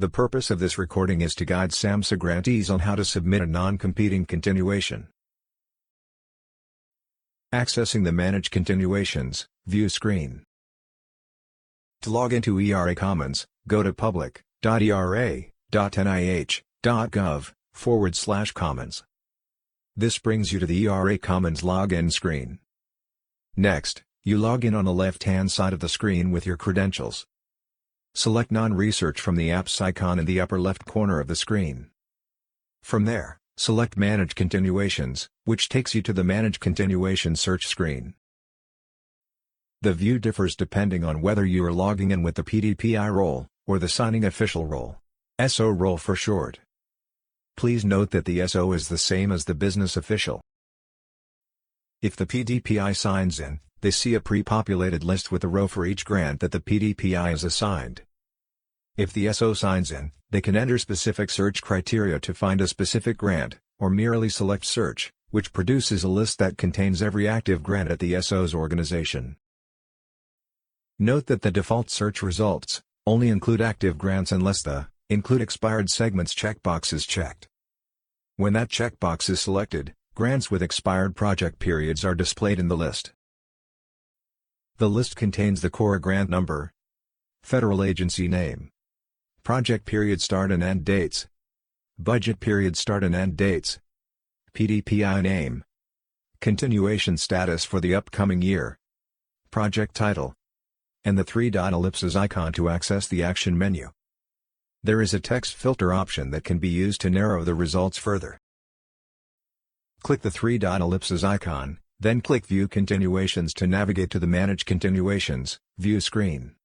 The purpose of this recording is to guide SAMHSA grantees on how to submit a non-competing continuation. Accessing the Manage Continuations view screen. To log into ERA Commons, go to public.era.nih.gov/commons. This brings you to the ERA Commons login screen. Next, you log in on the left-hand side of the screen with your credentials. Select Non-Research from the Apps icon in the upper left corner of the screen. From there, select Manage Continuations, which takes you to the Manage Continuation search screen. The view differs depending on whether you are logging in with the PDPI role, or the signing official role. SO role for short. Please note that the SO is the same as the business official. If the PDPI signs in, they see a pre-populated list with a row for each grant that the PDPI is assigned. If the SO signs in, they can enter specific search criteria to find a specific grant, or merely select Search, which produces a list that contains every active grant at the SO's organization. Note that the default search results only include active grants unless the Include Expired Segments checkbox is checked. When that checkbox is selected, grants with expired project periods are displayed in the list. The list contains the core grant number, federal agency name, project period start and end dates, budget period start and end dates, PDPI name, continuation status for the upcoming year, project title, and the three-dot ellipses icon to access the action menu. There is a text filter option that can be used to narrow the results further. Click the three-dot ellipses icon, then click View Continuations to navigate to the Manage Continuations view screen.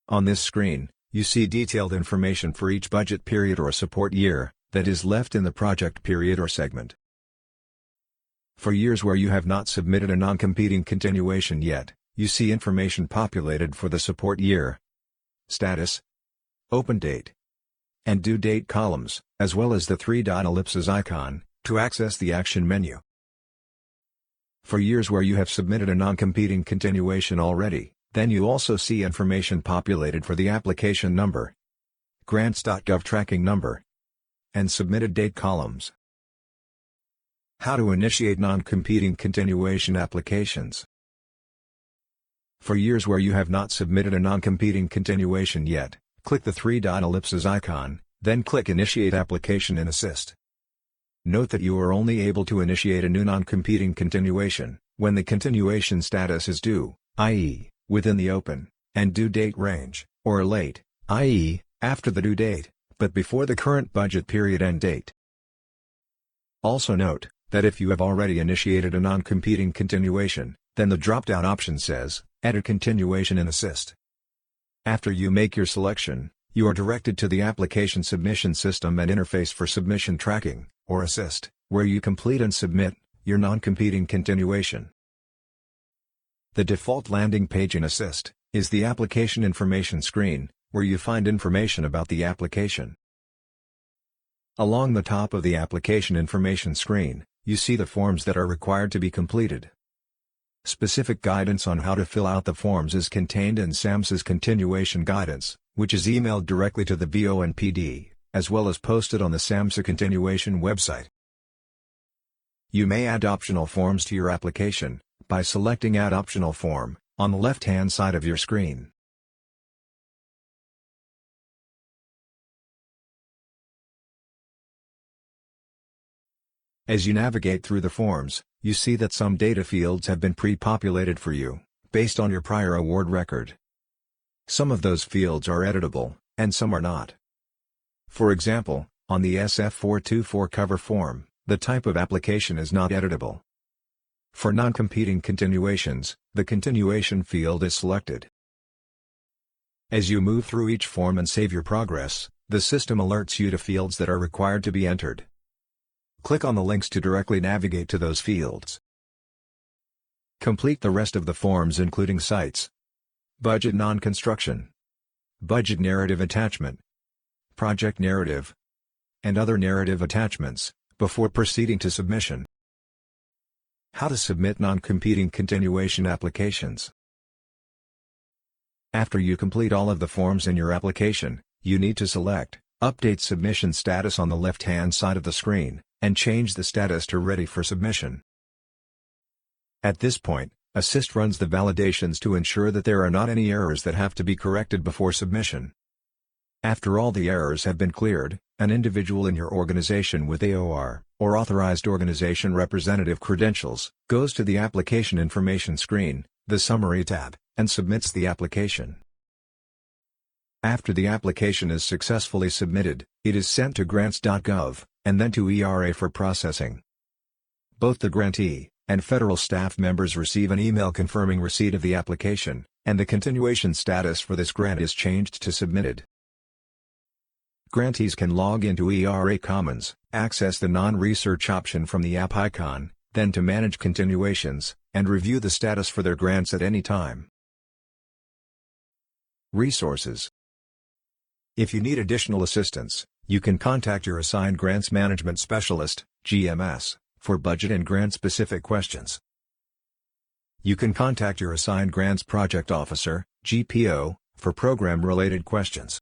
On this screen, you see detailed information for each budget period or support year that is left in the project period or segment. For years where you have not submitted a non-competing continuation yet, you see information populated for the support year, status, open date, and due date columns, as well as the three-dot ellipses icon to access the action menu. For years where you have submitted a non-competing continuation already, then you also see information populated for the application number, grants.gov tracking number, and submitted date columns. How to initiate non-competing continuation applications. For years where you have not submitted a non-competing continuation yet, click the three-dot ellipses icon, then click Initiate Application in Assist. Note that you are only able to initiate a new non-competing continuation when the continuation status is due, i.e., within the open and due date range, or late, i.e., after the due date, but before the current budget period end date. Also note that if you have already initiated a non-competing continuation, then the drop-down option says, Edit Continuation in Assist. After you make your selection, you are directed to the Application Submission System and Interface for Submission Tracking, or Assist, where you complete and submit your non-competing continuation. The default landing page in Assist is the Application Information screen, where you find information about the application. Along the top of the Application Information screen, you see the forms that are required to be completed. Specific guidance on how to fill out the forms is contained in SAMHSA's Continuation Guidance, which is emailed directly to the VO and PD, as well as posted on the SAMHSA Continuation website. You may add optional forms to your application by selecting Add Optional Form on the left-hand side of your screen. As you navigate through the forms, you see that some data fields have been pre-populated for you, based on your prior award record. Some of those fields are editable, and some are not. For example, on the SF424 cover form, the type of application is not editable. For non-competing continuations, the continuation field is selected. As you move through each form and save your progress, the system alerts you to fields that are required to be entered. Click on the links to directly navigate to those fields. Complete the rest of the forms including sites, budget non-construction, budget narrative attachment, project narrative, and other narrative attachments, before proceeding to submission. How to submit non-competing continuation applications. After you complete all of the forms in your application, you need to select Update Submission Status on the left-hand side of the screen, and change the status to Ready for Submission. At this point, Assist runs the validations to ensure that there are not any errors that have to be corrected before submission. After all the errors have been cleared, an individual in your organization with AOR, or Authorized Organization Representative credentials, goes to the Application Information screen, the Summary tab, and submits the application. After the application is successfully submitted, it is sent to grants.gov, and then to ERA for processing. Both the grantee and federal staff members receive an email confirming receipt of the application, and the continuation status for this grant is changed to Submitted. Grantees can log into ERA Commons, access the non-research option from the app icon, then to manage continuations, and review the status for their grants at any time. Resources. If you need additional assistance, you can contact your assigned Grants Management Specialist, GMS, for budget and grant-specific questions. You can contact your assigned Grants Project Officer, GPO, for program-related questions.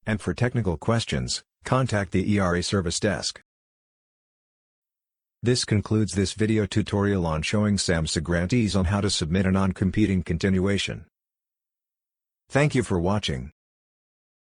And for technical questions, contact the ERA Service Desk. This concludes this video tutorial on showing SAMHSA grantees on how to submit a non-competing continuation. Thank you for watching.